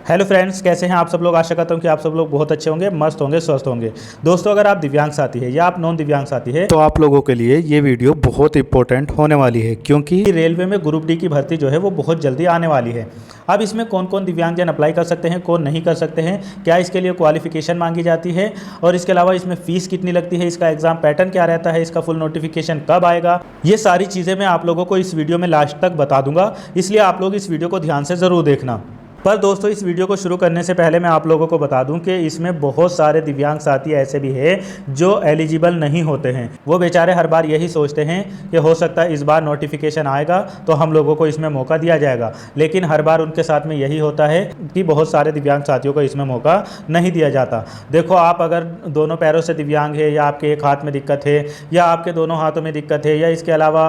Hello friends, कैसे हैं आप सब लोग। आशा करता हूं कि आप सब लोग बहुत अच्छे होंगे, मस्त होंगे, स्वस्थ होंगे। दोस्तों, अगर आप दिव्यांग साथी है या आप नॉन दिव्यांग साथी है तो आप लोगों के लिए ये वीडियो बहुत इंपॉर्टेंट होने वाली है, क्योंकि रेलवे में ग्रुप डी की भर्ती जो है वो बहुत जल्दी आने वाली है। अब इसमें कौन कौन दिव्यांगजन अप्लाई कर सकते हैं, कौन नहीं कर सकते हैं, क्या इसके लिए क्वालिफिकेशन मांगी जाती है और इसके अलावा इसमें फीस कितनी लगती है, इसका एग्जाम पैटर्न क्या रहता है, इसका फुल नोटिफिकेशन कब आएगा, ये सारी चीज़ें मैं आप लोगों को इस वीडियो में लास्ट तक बता दूंगा। इसलिए आप लोग इस वीडियो को ध्यान से ज़रूर देखना। पर दोस्तों, इस वीडियो को शुरू करने से पहले मैं आप लोगों को बता दूं कि इसमें बहुत सारे दिव्यांग साथी ऐसे भी हैं जो एलिजिबल नहीं होते हैं। वो बेचारे हर बार यही सोचते हैं कि हो सकता है इस बार नोटिफिकेशन आएगा तो हम लोगों को इसमें मौका दिया जाएगा, लेकिन हर बार उनके साथ में यही होता है कि बहुत सारे दिव्यांग साथियों को इसमें मौका नहीं दिया जाता। देखो, आप अगर दोनों पैरों से दिव्यांग है, या आपके एक हाथ में दिक्कत है, या आपके दोनों हाथों में दिक्कत है, या इसके अलावा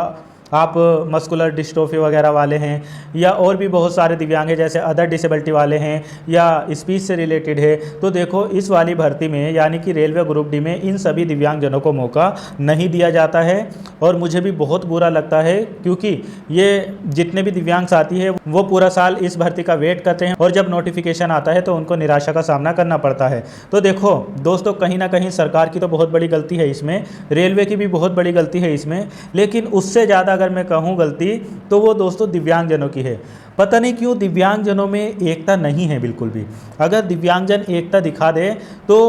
आप मस्कुलर डिस्ट्रोफी वगैरह वाले हैं, या और भी बहुत सारे दिव्यांग हैं जैसे अदर डिसेबिलिटी वाले हैं, या स्पीच से रिलेटेड है, तो देखो इस वाली भर्ती में यानी कि रेलवे ग्रुप डी में इन सभी दिव्यांगजनों को मौका नहीं दिया जाता है। और मुझे भी बहुत बुरा लगता है, क्योंकि ये जितने भी दिव्यांग साथी हैं वो पूरा साल इस भर्ती का वेट करते हैं और जब नोटिफिकेशन आता है तो उनको निराशा का सामना करना पड़ता है। तो देखो दोस्तों, कहीं ना कहीं सरकार की तो बहुत बड़ी गलती है इसमें, रेलवे की भी बहुत बड़ी गलती है इसमें, लेकिन उससे ज़्यादा अगर मैं कहूँ गलती तो वो दोस्तों दिव्यांगजनों की है। पता नहीं क्यों दिव्यांगजनों में एकता नहीं है बिल्कुल भी। अगर दिव्यांगजन एकता दिखा दे तो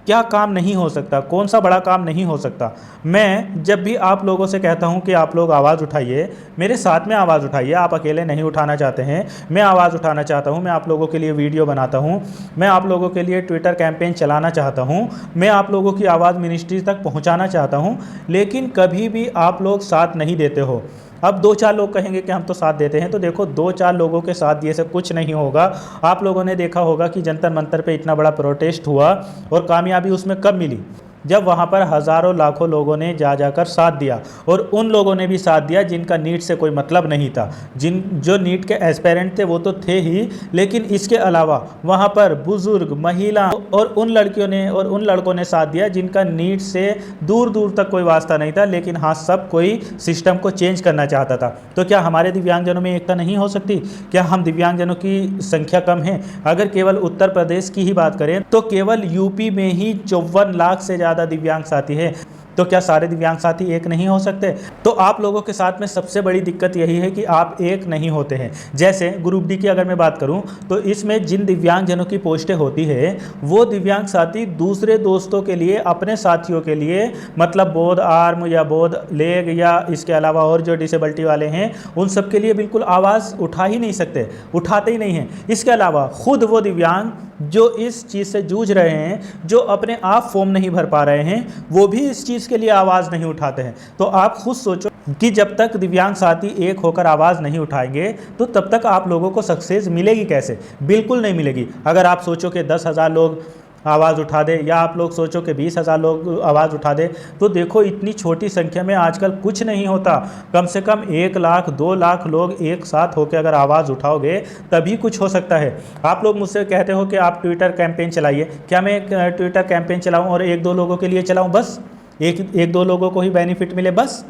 क्या काम नहीं हो सकता, कौन सा बड़ा काम नहीं हो सकता। मैं जब भी आप लोगों से कहता हूं कि आप लोग आवाज़ उठाइए, मेरे साथ में आवाज़ उठाइए, आप अकेले नहीं उठाना चाहते हैं, मैं आवाज़ उठाना चाहता हूं, मैं आप लोगों के लिए वीडियो बनाता हूं, मैं आप लोगों के लिए ट्विटर कैंपेन चलाना चाहता हूं, मैं आप लोगों की आवाज़ मिनिस्ट्री तक पहुंचाना चाहता हूं, लेकिन कभी भी आप लोग साथ नहीं देते हो। अब दो चार लोग कहेंगे कि हम तो साथ देते हैं, तो देखो दो चार लोगों के साथ दिए से कुछ नहीं होगा। आप लोगों ने देखा होगा कि जंतर मंतर पे इतना बड़ा प्रोटेस्ट हुआ और कामयाबी उसमें कब मिली, जब वहाँ पर हज़ारों लाखों लोगों ने जा जाकर साथ दिया। और उन लोगों ने भी साथ दिया जिनका नीट से कोई मतलब नहीं था, जो नीट के एस्पेरेंट थे वो तो थे ही, लेकिन इसके अलावा वहाँ पर बुजुर्ग, महिला और उन लड़कियों ने और उन लड़कों ने साथ दिया जिनका नीट से दूर दूर तक कोई वास्ता नहीं था, लेकिन हाँ सब कोई सिस्टम को चेंज करना चाहता था। तो क्या हमारे दिव्यांगजनों में एकता नहीं हो सकती? क्या हम दिव्यांगजनों की संख्या कम है? अगर केवल उत्तर प्रदेश की ही बात करें तो केवल यूपी में ही 54 लाख से ज़्यादा दिव्यांग साथी है। तो क्या सारे दिव्यांग साथी एक नहीं हो सकते? तो आप लोगों के साथ में सबसे बड़ी दिक्कत यही है कि आप एक नहीं होते हैं। जैसे ग्रुप डी की अगर मैं बात करूं तो इसमें जिन दिव्यांगजनों की पोस्टें होती है वो दिव्यांग साथी दूसरे दोस्तों के लिए, अपने साथियों के लिए, मतलब बोध आर्म या बोध लेग या इसके अलावा और जो डिसेबिलिटी वाले हैं उन सब के लिए बिल्कुल आवाज़ उठा ही नहीं सकते, उठाते ही नहीं हैं। इसके अलावा खुद वो दिव्यांग जो इस चीज़ से जूझ रहे हैं, जो अपने आप फॉर्म नहीं भर पा रहे हैं, वो भी इस चीज़ के लिए आवाज़ नहीं उठाते हैं। तो आप खुद सोचो कि जब तक दिव्यांग साथी एक होकर आवाज़ नहीं उठाएंगे तो तब तक आप लोगों को सक्सेस मिलेगी कैसे? बिल्कुल नहीं मिलेगी। अगर आप सोचो कि 10,000 लोग आवाज़ उठा दे, या आप लोग सोचो कि 20,000 लोग आवाज़ उठा दे, तो देखो इतनी छोटी संख्या में आजकल कुछ नहीं होता। कम से कम 1 लाख 2 लाख लोग एक साथ होकर अगर आवाज़ उठाओगे तभी कुछ हो सकता है। आप लोग मुझसे कहते हो कि आप ट्विटर कैंपेन चलाइए। क्या मैं ट्विटर कैंपेन चलाऊं और 1-2 लोगों के लिए चलाऊं? बस एक दो लोगों को ही बेनिफिट मिले बस?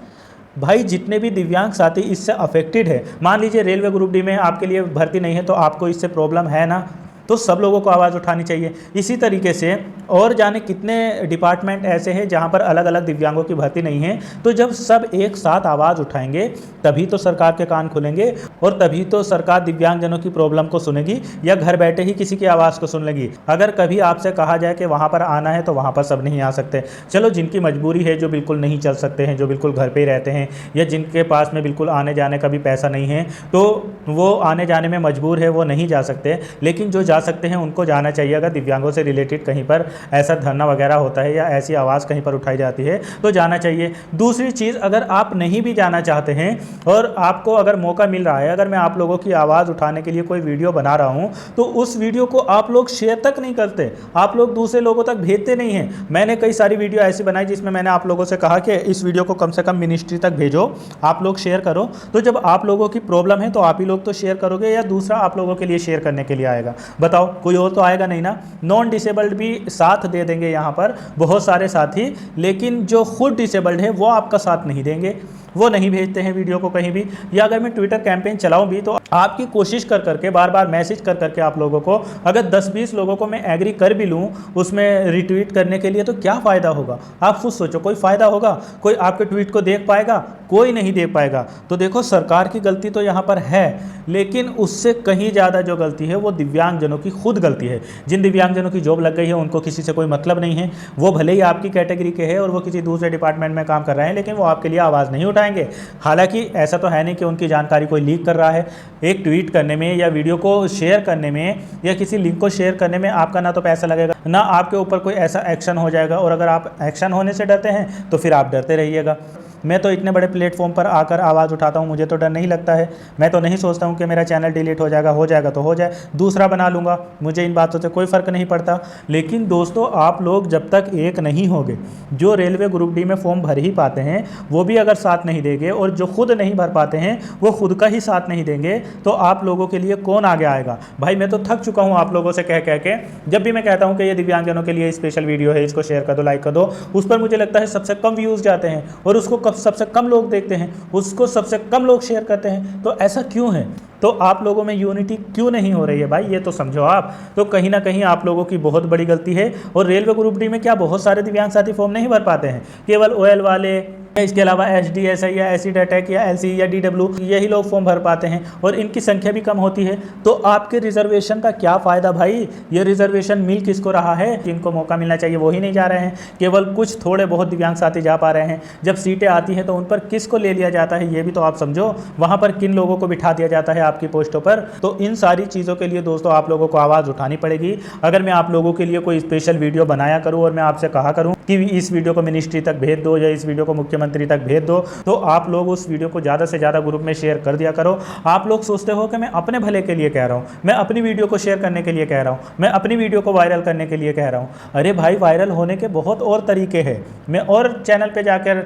भाई, जितने भी दिव्यांग साथी इससे अफेक्टेड है, मान लीजिए रेलवे ग्रुप डी में आपके लिए भर्ती नहीं है तो आपको इससे प्रॉब्लम है ना, तो सब लोगों को आवाज़ उठानी चाहिए। इसी तरीके से और जाने कितने डिपार्टमेंट ऐसे हैं जहां पर अलग अलग दिव्यांगों की भर्ती नहीं है, तो जब सब एक साथ आवाज़ उठाएंगे तभी तो सरकार के कान खुलेंगे और तभी तो सरकार दिव्यांगजनों की प्रॉब्लम को सुनेगी या घर बैठे ही किसी की आवाज़ को सुन लेगी। अगर कभी आपसे कहा जाए कि वहाँ पर आना है तो वहाँ पर सब नहीं आ सकते। चलो, जिनकी मजबूरी है, जो बिल्कुल नहीं चल सकते हैं, जो बिल्कुल घर पर ही रहते हैं, या जिनके पास में बिल्कुल आने जाने का भी पैसा नहीं है, तो वो आने जाने में मजबूर है, वो नहीं जा सकते। लेकिन जो सकते हैं उनको जाना चाहिए। अगर दिव्यांगों से रिलेटेड कहीं पर ऐसा धरना वगैरह होता है या ऐसी आवाज़ कहीं पर उठाई जाती है तो जाना चाहिए। दूसरी चीज़, अगर आप नहीं भी जाना चाहते हैं और आपको अगर मौका मिल रहा है, अगर मैं आप लोगों की आवाज़ उठाने के लिए कोई वीडियो बना रहा हूं तो उस वीडियो को आप लोग शेयर तक नहीं करते, आप लोग दूसरे लोगों तक भेजते नहीं हैं। मैंने कई सारी वीडियो ऐसी बनाई जिसमें मैंने आप लोगों से कहा कि इस वीडियो को कम से कम मिनिस्ट्री तक भेजो, आप लोग शेयर करो। तो जब आप लोगों की प्रॉब्लम है तो आप ही लोग तो शेयर करोगे या दूसरा आप लोगों के लिए शेयर करने के लिए आएगा? बताओ, कोई और तो आएगा नहीं ना। नॉन डिसेबल्ड भी साथ दे देंगे यहाँ पर बहुत सारे साथी, लेकिन जो खुद डिसेबल्ड है वो आपका साथ नहीं देंगे, वो नहीं भेजते हैं वीडियो को कहीं भी। या अगर मैं ट्विटर कैंपेन चलाऊं भी तो आपकी कोशिश कर करके बार बार मैसेज कर करके आप लोगों को, अगर 10-20 लोगों को मैं एग्री कर भी लूँ उसमें रिट्वीट करने के लिए, तो क्या फ़ायदा होगा? आप खुद सोचो, कोई फ़ायदा होगा? कोई आपके ट्वीट को देख पाएगा? कोई नहीं देख पाएगा। तो देखो, सरकार की गलती तो यहाँ पर है, लेकिन उससे कहीं ज़्यादा जो गलती है वो दिव्यांगजनों की खुद गलती है। जिन दिव्यांगजनों की जॉब लग गई है उनको किसी से कोई मतलब नहीं है। वो भले ही आपकी कैटेगरी के हैं और वो किसी दूसरे डिपार्टमेंट में काम कर रहे हैं, लेकिन वो आपके लिए आवाज़ नहीं उठाएंगे। हालांकि ऐसा तो है नहीं कि उनकी जानकारी कोई लीक कर रहा है। एक ट्वीट करने में या वीडियो को शेयर करने में या किसी लिंक को शेयर करने में आपका ना तो पैसा लगेगा, ना आपके ऊपर कोई ऐसा एक्शन हो जाएगा। और अगर आप एक्शन होने से डरते हैं तो फिर आप डरते रहिएगा। मैं तो इतने बड़े प्लेटफॉर्म पर आकर आवाज़ उठाता हूँ, मुझे तो डर नहीं लगता है। मैं तो नहीं सोचता हूँ कि मेरा चैनल डिलीट हो जाएगा तो हो जाए, दूसरा बना लूँगा, मुझे इन बातों से कोई फ़र्क नहीं पड़ता। लेकिन दोस्तों, आप लोग जब तक एक नहीं होगे, जो रेलवे ग्रुप डी में फॉर्म भर ही पाते हैं वो भी अगर साथ नहीं देंगे, और जो खुद नहीं भर पाते हैं वो खुद का ही साथ नहीं देंगे, तो आप लोगों के लिए कौन आगे आएगा? भाई मैं तो थक चुका हूँ आप लोगों से कह कह के। जब भी मैं कहता हूँ कि ये दिव्यांगजनों के लिए स्पेशल वीडियो है, इसको शेयर कर दो, लाइक कर दो, उस पर मुझे लगता है सबसे कम व्यूज़ जाते हैं और उसको सबसे कम लोग देखते हैं, उसको सबसे कम लोग शेयर करते हैं। तो ऐसा क्यों है? तो आप लोगों में यूनिटी क्यों नहीं हो रही है भाई? ये तो समझो आप। तो कहीं ना कहीं आप लोगों की बहुत बड़ी गलती है। और रेलवे ग्रुप डी में क्या बहुत सारे दिव्यांग साथी फॉर्म नहीं भर पाते हैं? केवल ओएल वाले, इसके अलावा एचडीएसआई या एसिड अटैक या एलसी या डीडब्ल्यू, यही लोग फॉर्म भर पाते हैं और इनकी संख्या भी कम होती है। तो आपके रिजर्वेशन का क्या फ़ायदा भाई? ये रिजर्वेशन मिल किसको रहा है? जिनको मौका मिलना चाहिए वही नहीं जा रहे हैं, केवल कुछ थोड़े बहुत दिव्यांग साथी जा पा रहे हैं। जब सीटें आती हैं तो उन पर किसको ले लिया जाता है, ये भी तो आप समझो। वहाँ पर किन लोगों को बिठा दिया जाता है आपकी पोस्टों पर? तो इन सारी चीज़ों के लिए दोस्तों आप लोगों को आवाज़ उठानी पड़ेगी। अगर मैं आप लोगों के लिए कोई स्पेशल वीडियो बनाया करूँ और मैं आपसे कहा करूँ कि इस वीडियो को मिनिस्ट्री तक भेज दो या इस वीडियो को मुख्यमंत्री तक भेज दो, तो आप लोग उस वीडियो को ज़्यादा से ज़्यादा ग्रुप में शेयर कर दिया करो। आप लोग सोचते हो कि मैं अपने भले के लिए कह रहा हूँ, मैं अपनी वीडियो को शेयर करने के लिए कह रहा हूँ, मैं अपनी वीडियो को वायरल करने के लिए कह रहा हूँ। अरे भाई, वायरल होने के बहुत और तरीके हैं। मैं और चैनल पे जाकर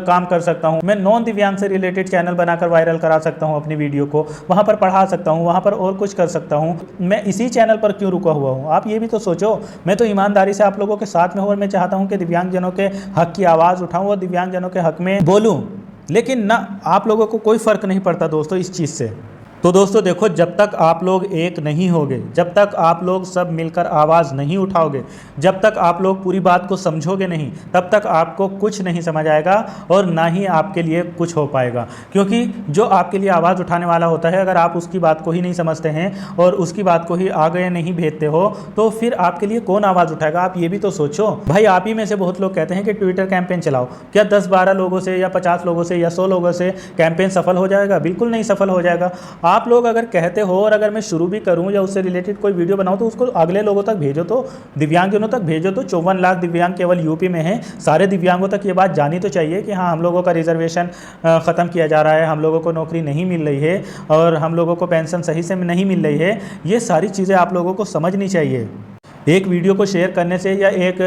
काम कर सकता हूँ। मैं नॉन दिव्यांग से रिलेटेड चैनल बनाकर वायरल करा सकता हूँ अपनी वीडियो को, वहाँ पर पढ़ा सकता हूँ, वहाँ पर और कुछ कर सकता हूँ। मैं इसी चैनल पर क्यों रुका हुआ हूँ? आप ये भी तो सोचो। मैं तो ईमानदारी से आप लोगों के साथ में हूँ और मैं चाहता हूँ कि दिव्यांगजनों के हक की आवाज़ उठाऊँ और दिव्यांगजनों के हक में बोलूँ, लेकिन ना, आप लोगों को कोई फ़र्क नहीं पड़ता दोस्तों इस चीज़ से। तो दोस्तों देखो, जब तक आप लोग एक नहीं होगे, जब तक आप लोग सब मिलकर आवाज़ नहीं उठाओगे, जब तक आप लोग पूरी बात को समझोगे नहीं, तब तक आपको कुछ नहीं समझ आएगा और ना ही आपके लिए कुछ हो पाएगा। क्योंकि जो आपके लिए आवाज़ उठाने वाला होता है, अगर आप उसकी बात को ही नहीं समझते हैं और उसकी बात को ही आगे नहीं भेजते हो, तो फिर आपके लिए कौन आवाज़ उठाएगा? आप ये भी तो सोचो भाई। आप ही में से बहुत लोग कहते हैं कि ट्विटर कैंपेन चलाओ। क्या 10-12 लोगों से या 50 लोगों से या 100 लोगों से कैंपेन सफल हो जाएगा? बिल्कुल नहीं सफल हो जाएगा। आप लोग अगर कहते हो और अगर मैं शुरू भी करूं या उससे रिलेटेड कोई वीडियो बनाऊं, तो उसको अगले लोगों तक भेजो, तो दिव्यांगजनों तक भेजो। तो 54 लाख दिव्यांग केवल यूपी में हैं। सारे दिव्यांगों तक ये बात जानी तो चाहिए कि हाँ, हम लोगों का रिजर्वेशन ख़त्म किया जा रहा है, हम लोगों को नौकरी नहीं मिल रही है और हम लोगों को पेंशन सही से नहीं मिल रही है। ये सारी चीज़ें आप लोगों को समझनी चाहिए। एक वीडियो को शेयर करने से या एक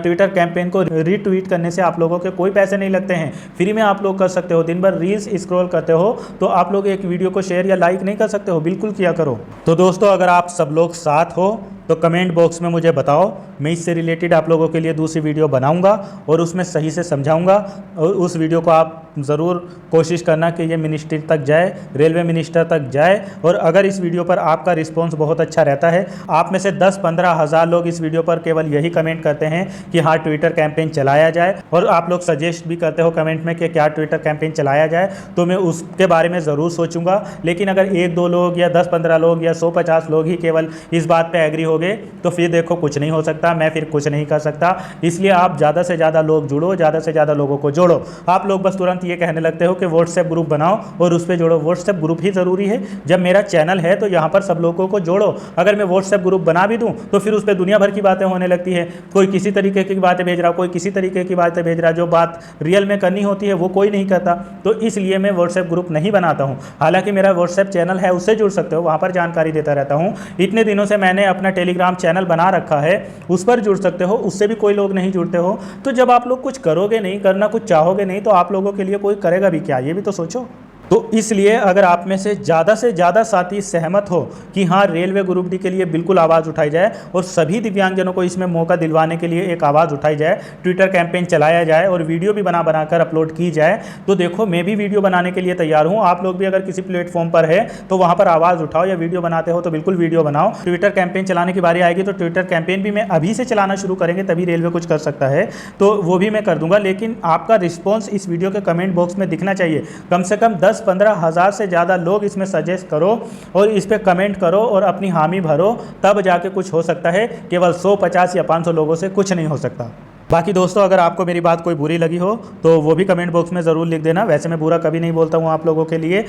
ट्विटर कैंपेन को रीट्वीट करने से आप लोगों के कोई पैसे नहीं लगते हैं, फ्री में आप लोग कर सकते हो। दिन भर रील्स स्क्रॉल करते हो तो आप लोग एक वीडियो को शेयर या लाइक नहीं कर सकते हो? बिल्कुल किया करो। तो दोस्तों, अगर आप सब लोग साथ हो तो कमेंट बॉक्स में मुझे बताओ। मैं इससे रिलेटेड आप लोगों के लिए दूसरी वीडियो बनाऊंगा और उसमें सही से समझाऊंगा। और उस वीडियो को आप ज़रूर कोशिश करना कि ये मिनिस्ट्री तक जाए, रेलवे मिनिस्टर तक जाए। और अगर इस वीडियो पर आपका रिस्पॉन्स बहुत अच्छा रहता है, आप में से 10-15 हज़ार लोग इस वीडियो पर केवल यही कमेंट करते हैं कि हाँ, ट्विटर कैंपेन चलाया जाए, और आप लोग सजेस्ट भी करते हो कमेंट में कि क्या ट्विटर कैंपेन चलाया जाए, तो मैं उसके बारे में ज़रूर सोचूंगा। लेकिन अगर 1-2 लोग या 10-15 लोग या 100-50 लोग ही केवल इस बात पर एग्री हो गए, तो फिर देखो कुछ नहीं हो सकता, मैं फिर कुछ नहीं कर सकता। इसलिए आप ज़्यादा से ज़्यादा लोग जुड़ो, ज़्यादा से ज़्यादा लोगों को जोड़ो। आप लोग बस तुरंत ये कहने लगते हो कि व्हाट्सएप ग्रुप बनाओ और उस पर जोड़ो। व्हाट्सएप ग्रुप ही ज़रूरी है? जब मेरा चैनल है तो यहाँ पर सब लोगों को जोड़ो। अगर मैं व्हाट्सएप ग्रुप बना भी दूँ तो फिर उस पर दुनिया भर की बातें होने लगती है। कोई किसी तरीके की बातें भेज रहा, कोई किसी तरीके की बातें भेज रहा, जो बात रियल में करनी होती है वो कोई नहीं करता। तो इसलिए मैं व्हाट्सएप ग्रुप नहीं बनाता हूँ। हालांकि मेरा व्हाट्सएप चैनल है, उससे जुड़ सकते हो, वहाँ पर जानकारी देता रहता हूँ। इतने दिनों से मैंने अपना टेलीग्राम चैनल बना रखा है, उस पर जुड़ सकते हो, उससे भी कोई लोग नहीं जुड़ते हो। तो जब आप लोग कुछ करोगे नहीं, करना कुछ चाहोगे नहीं, तो आप लोगों के लिए कोई करेगा भी क्या? ये भी तो सोचो। तो इसलिए अगर आप में से ज़्यादा साथी सहमत हो कि हाँ रेलवे ग्रुप डी के लिए बिल्कुल आवाज़ उठाई जाए और सभी दिव्यांगजनों को इसमें मौका दिलवाने के लिए एक आवाज़ उठाई जाए, ट्विटर कैंपेन चलाया जाए और वीडियो भी बना कर अपलोड की जाए, तो देखो मैं भी वीडियो बनाने के लिए तैयार हूँ। आप लोग भी अगर किसी प्लेटफॉर्म पर है तो वहाँ पर आवाज़ उठाओ, या वीडियो बनाते हो तो बिल्कुल वीडियो बनाओ। ट्विटर कैंपेन चलाने की बारी आएगी तो ट्विटर कैंपेन भी मैं अभी से चलाना शुरू करेंगे, तभी रेलवे कुछ कर सकता है, तो वो भी मैं कर दूंगा। लेकिन आपका रिस्पॉन्स इस वीडियो के कमेंट बॉक्स में दिखना चाहिए। कम से कम 10-15 हज़ार से ज़्यादा लोग इसमें सजेस्ट करो और इस पर कमेंट करो और अपनी हामी भरो, तब जाके कुछ हो सकता है। केवल 100, 50 या 500 लोगों से कुछ नहीं हो सकता। बाकी दोस्तों, अगर आपको मेरी बात कोई बुरी लगी हो तो वो भी कमेंट बॉक्स में ज़रूर लिख देना। वैसे मैं बुरा कभी नहीं बोलता हूँ आप लोगों के लिए,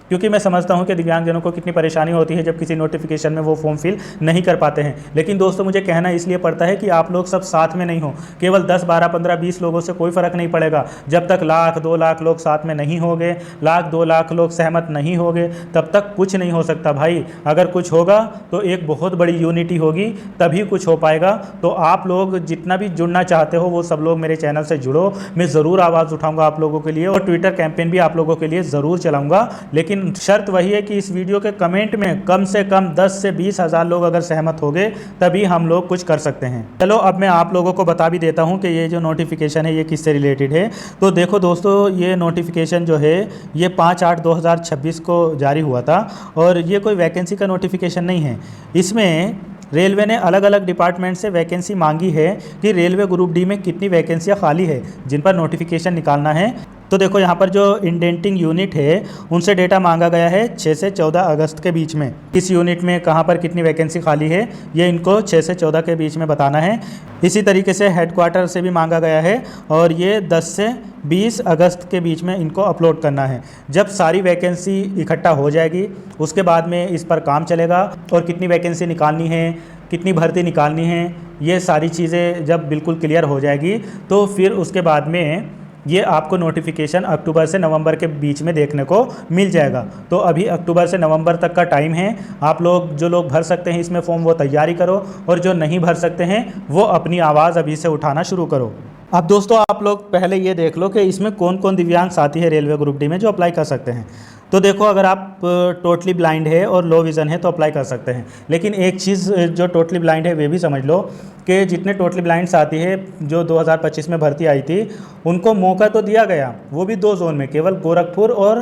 क्योंकि मैं समझता हूं कि दिव्यांगजनों को कितनी परेशानी होती है जब किसी नोटिफिकेशन में वो फॉर्म फिल नहीं कर पाते हैं। लेकिन दोस्तों, मुझे कहना इसलिए पड़ता है कि आप लोग सब साथ में नहीं हो। केवल 10, 12, 15, 20 लोगों से कोई फ़र्क नहीं पड़ेगा। जब तक 1,00,000, 2,00,000 लोग साथ में नहीं होंगे, 1,00,000, 2,00,000 लोग सहमत नहीं होंगे, तब तक कुछ नहीं हो सकता भाई। अगर कुछ होगा तो एक बहुत बड़ी यूनिटी होगी, तभी कुछ हो पाएगा। तो आप लोग जितना भी जुड़ना चाहते हो वो सब लोग मेरे चैनल से जुड़ो। मैं ज़रूर आवाज़ उठाऊँगा आप लोगों के लिए और ट्विटर कैंपेन भी आप लोगों के लिए ज़रूर चलाऊँगा। लेकिन शर्त वही है कि इस वीडियो के कमेंट में कम से कम 10 से 20 हज़ार लोग अगर सहमत हो गए, तभी हम लोग कुछ कर सकते हैं। चलो अब मैं आप लोगों को बता भी देता हूं कि ये जो नोटिफिकेशन है ये किससे रिलेटेड है। तो देखो दोस्तों, ये नोटिफिकेशन जो है ये 5/8/2026 को जारी हुआ था और ये कोई वैकेंसी का नोटिफिकेशन नहीं है। इसमें रेलवे ने अलग अलग डिपार्टमेंट से वैकेंसी मांगी है कि रेलवे ग्रुप डी में कितनी वैकेंसियाँ खाली है जिन पर नोटिफिकेशन निकालना है। तो देखो यहाँ पर जो इंडेंटिंग यूनिट है उनसे डेटा मांगा गया है 6 से 14 अगस्त के बीच में। इस यूनिट में कहाँ पर कितनी वैकेंसी खाली है ये इनको 6 से 14 के बीच में बताना है। इसी तरीके से हेडक्वार्टर से भी मांगा गया है और ये 10 से 20 अगस्त के बीच में इनको अपलोड करना है। जब सारी वैकेंसी इकट्ठा हो जाएगी उसके बाद में इस पर काम चलेगा और कितनी वैकेंसी निकालनी है, कितनी भर्ती निकालनी है, ये सारी चीज़ें जब बिल्कुल क्लियर हो जाएगी तो फिर उसके बाद में ये आपको नोटिफिकेशन अक्टूबर से नवंबर के बीच में देखने को मिल जाएगा। तो अभी अक्टूबर से नवंबर तक का टाइम है। आप लोग जो लोग भर सकते हैं इसमें फॉर्म वो तैयारी करो और जो नहीं भर सकते हैं वो अपनी आवाज़ अभी से उठाना शुरू करो। अब दोस्तों, आप लोग पहले ये देख लो कि इसमें कौन कौन दिव्यांग साथी है रेलवे ग्रुप डी में जो अप्लाई कर सकते हैं। तो देखो, अगर आप टोटली ब्लाइंड है और लो विज़न है तो अप्लाई कर सकते हैं। लेकिन एक चीज़ जो टोटली ब्लाइंड है वे भी समझ लो कि जितने टोटली ब्लाइंड साथी है जो 2025 में भर्ती आई थी उनको मौका तो दिया गया, वो भी 2 जोन में, केवल गोरखपुर और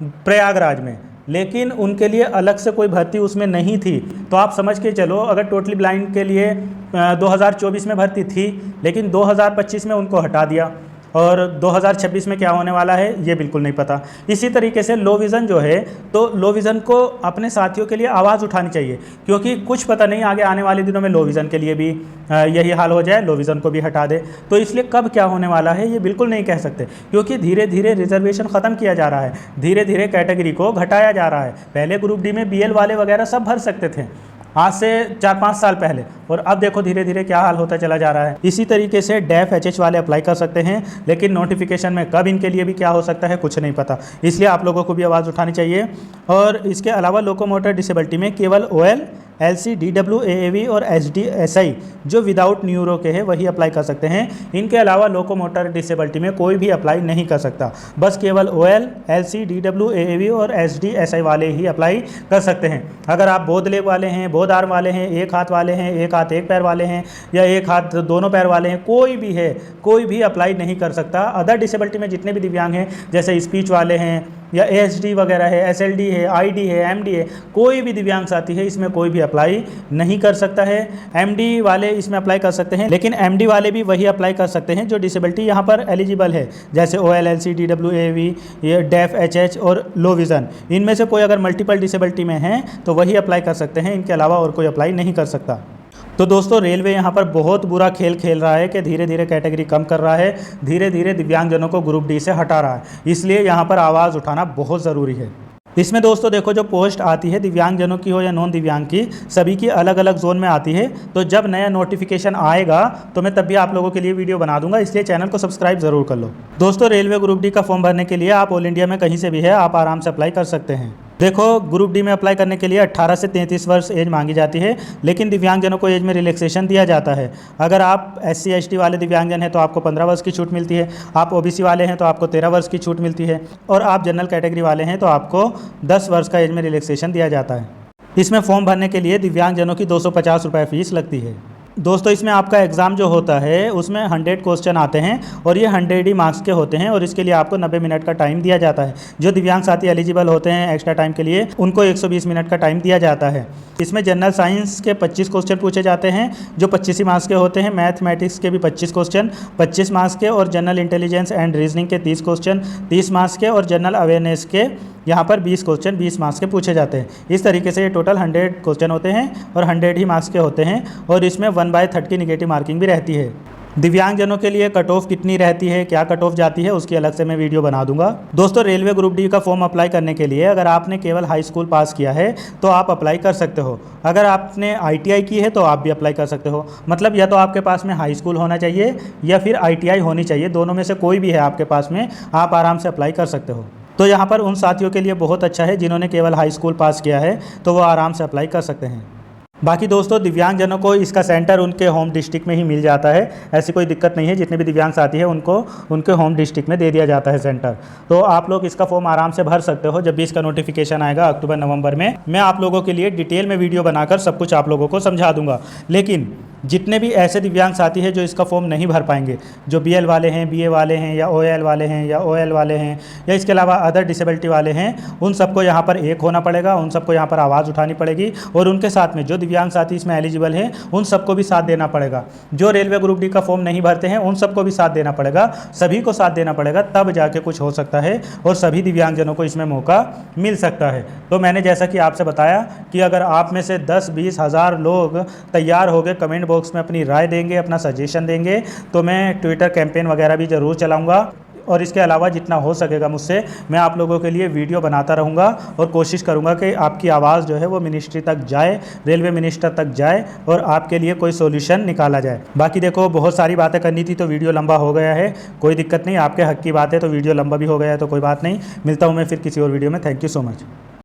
प्रयागराज में, लेकिन उनके लिए अलग से कोई भर्ती उसमें नहीं थी। तो आप समझ के चलो, अगर टोटली ब्लाइंड के लिए 2024 में भर्ती थी लेकिन 2025 में उनको हटा दिया और 2026 में क्या होने वाला है ये बिल्कुल नहीं पता। इसी तरीके से लो विज़न जो है, तो लो विज़न को अपने साथियों के लिए आवाज़ उठानी चाहिए, क्योंकि कुछ पता नहीं आगे आने वाले दिनों में लो विज़न के लिए भी यही हाल हो जाए, लो विज़न को भी हटा दे। तो इसलिए कब क्या होने वाला है ये बिल्कुल नहीं कह सकते, क्योंकि धीरे धीरे रिजर्वेशन ख़त्म किया जा रहा है, धीरे धीरे कैटेगरी को घटाया जा रहा है। पहले ग्रुप डी में BL वाले वगैरह सब भर सकते थे आज से 4-5 साल पहले, और अब देखो धीरे धीरे क्या हाल होता चला जा रहा है। इसी तरीके से डेफ HH वाले अप्लाई कर सकते हैं, लेकिन नोटिफिकेशन में कब इनके लिए भी क्या हो सकता है कुछ नहीं पता। इसलिए आप लोगों को भी आवाज़ उठानी चाहिए। और इसके अलावा लोकोमोटर डिसेबिलिटी में केवल OL, LC, DW, AAV और SD SI जो विदाउट न्यूरो के हैं वही अप्लाई कर सकते हैं। इनके अलावा लोकोमोटर डिसेबिलिटी में कोई भी अप्लाई नहीं कर सकता। बस केवल OL, LC, DW, AAV और SD SI वाले ही अप्लाई कर सकते हैं। अगर आप बोध लेग वाले हैं, बोध आर्म वाले हैं, एक हाथ वाले हैं, एक हाथ एक पैर वाले हैं, या एक हाथ दोनों पैर वाले हैं, कोई भी है, कोई भी अप्लाई नहीं कर सकता। अदर डिसेबिलिटी में जितने भी दिव्यांग हैं, जैसे स्पीच वाले हैं या ASD वगैरह है, SLD है, ID है, MD है, कोई भी दिव्यांग साथी है इसमें कोई भी अप्लाई नहीं कर सकता है। MD वाले इसमें अप्लाई कर सकते हैं, लेकिन MD वाले भी वही अप्लाई कर सकते हैं जो डिसेबिलिटी यहाँ पर एलिजिबल है, जैसे OL, LC, DW, AAV, ये डेफ HH और लो विज़न। इनमें से कोई अगर मल्टीपल डिसेबिलिटी में है तो वही अप्लाई कर सकते हैं, इनके अलावा और कोई अप्लाई नहीं कर सकता। तो दोस्तों, रेलवे यहाँ पर बहुत बुरा खेल खेल रहा है कि धीरे धीरे कैटेगरी कम कर रहा है, धीरे धीरे दिव्यांगजनों को ग्रुप डी से हटा रहा है। इसलिए यहाँ पर आवाज़ उठाना बहुत ज़रूरी है। इसमें दोस्तों देखो, जो पोस्ट आती है दिव्यांगजनों की हो या नॉन दिव्यांग की, सभी की अलग अलग जोन में आती है। तो जब नया नोटिफिकेशन आएगा तो मैं तब भी आप लोगों के लिए वीडियो बना दूंगा, इसलिए चैनल को सब्सक्राइब ज़रूर कर लो। दोस्तों, रेलवे ग्रुप डी का फॉर्म भरने के लिए आप ऑल इंडिया में कहीं से भी है आप आराम से अप्लाई कर सकते हैं। देखो ग्रुप डी में अप्लाई करने के लिए 18 से 33 वर्ष एज मांगी जाती है, लेकिन दिव्यांगजनों को एज में रिलैक्सेशन दिया जाता है। अगर आप SC ST वाले दिव्यांगजन हैं तो आपको 15 वर्ष की छूट मिलती है, आप OBC वाले हैं तो आपको 13 वर्ष की छूट मिलती है, और आप जनरल कैटेगरी वाले हैं तो आपको 10 वर्ष का एज में रिलैक्सेशन दिया जाता है। इसमें फॉर्म भरने के लिए दिव्यांगजनों की 250 रुपये फीस लगती है। दोस्तों इसमें आपका एग्ज़ाम जो होता है उसमें 100 क्वेश्चन आते हैं और ये 100 ही मार्क्स के होते हैं, और इसके लिए आपको 90 मिनट का टाइम दिया जाता है। जो दिव्यांग साथी एलिजिबल होते हैं एक्स्ट्रा टाइम के लिए उनको 120 मिनट का टाइम दिया जाता है। इसमें जनरल साइंस के 25 क्वेश्चन पूछे जाते हैं जो 25 ही मार्क्स के होते हैं, मैथमेटिक्स के भी 25 क्वेश्चन 25 मार्क्स के, और जनरल इंटेलिजेंस एंड रीजनिंग के 30 क्वेश्चन 30 मार्क्स के, और जनरल अवेयरनेस के यहाँ पर 20 क्वेश्चन 20 मार्क्स के पूछे जाते हैं। इस तरीके से ये टोटल 100 क्वेश्चन होते हैं और 100 ही मार्क्स के होते हैं, और इसमें 1/3 की निगेटिव मार्किंग भी रहती है। दिव्यांगजनों के लिए कट ऑफ कितनी रहती है, क्या कट ऑफ जाती है, उसकी अलग से मैं वीडियो बना दूंगा। दोस्तों रेलवे ग्रुप डी का फॉर्म अप्लाई करने के लिए अगर आपने केवल हाई स्कूल पास किया है तो आप अप्लाई कर सकते हो। अगर आपने ITI की है तो आप भी अप्लाई कर सकते हो। मतलब या तो आपके पास में हाई स्कूल होना चाहिए या फिर ITI होनी चाहिए, दोनों में से कोई भी है आपके पास में, आप आराम से अप्लाई कर सकते हो। तो यहाँ पर उन साथियों के लिए बहुत अच्छा है जिन्होंने केवल हाई स्कूल पास किया है, तो वो आराम से अप्लाई कर सकते हैं। बाकी दोस्तों दिव्यांगजनों को इसका सेंटर उनके होम डिस्ट्रिक्ट में ही मिल जाता है, ऐसी कोई दिक्कत नहीं है। जितने भी दिव्यांग साथी हैं उनको उनके होम डिस्ट्रिक्ट में दे दिया जाता है सेंटर। तो आप लोग इसका फॉर्म आराम से भर सकते हो। जब भी इसका नोटिफिकेशन आएगा अक्टूबर नवंबर में, मैं आप लोगों के लिए डिटेल में वीडियो बनाकर सब कुछ आप लोगों को समझा दूंगा। लेकिन जितने भी ऐसे दिव्यांग साथी हैं जो इसका फॉर्म नहीं भर पाएंगे, जो BL वाले हैं, BA वाले हैं, या OL वाले हैं, या OL वाले हैं, या इसके अलावा अदर डिसेबिलिटी वाले हैं, उन सबको यहाँ पर एक होना पड़ेगा, उन सबको यहाँ पर आवाज़ उठानी पड़ेगी, और उनके साथ में जो दिव्यांग साथी इसमें एलिजिबल हैं उन सबको भी साथ देना पड़ेगा। जो रेलवे ग्रुप डी का फॉर्म नहीं भरते हैं उन सबको भी साथ देना पड़ेगा, सभी को साथ देना पड़ेगा, तब जाके कुछ हो सकता है और सभी दिव्यांगजनों को इसमें मौका मिल सकता है। तो मैंने जैसा कि आपसे बताया कि अगर आप में से 10-20 हज़ार लोग तैयार हो गए, कमेंट बॉक्स में अपनी राय देंगे, अपना सजेशन देंगे, तो मैं ट्विटर कैंपेन वगैरह भी ज़रूर चलाऊंगा। और इसके अलावा जितना हो सकेगा मुझसे मैं आप लोगों के लिए वीडियो बनाता रहूँगा और कोशिश करूँगा कि आपकी आवाज़ जो है वो मिनिस्ट्री तक जाए, रेलवे मिनिस्टर तक जाए, और आपके लिए कोई सोल्यूशन निकाला जाए। बाकी देखो बहुत सारी बातें करनी थी तो वीडियो लंबा हो गया है, कोई दिक्कत नहीं, आपके हक की बात है तो वीडियो लंबा भी हो गया है तो कोई बात नहीं। मिलता हूँ मैं फिर किसी और वीडियो में। Thank you so much.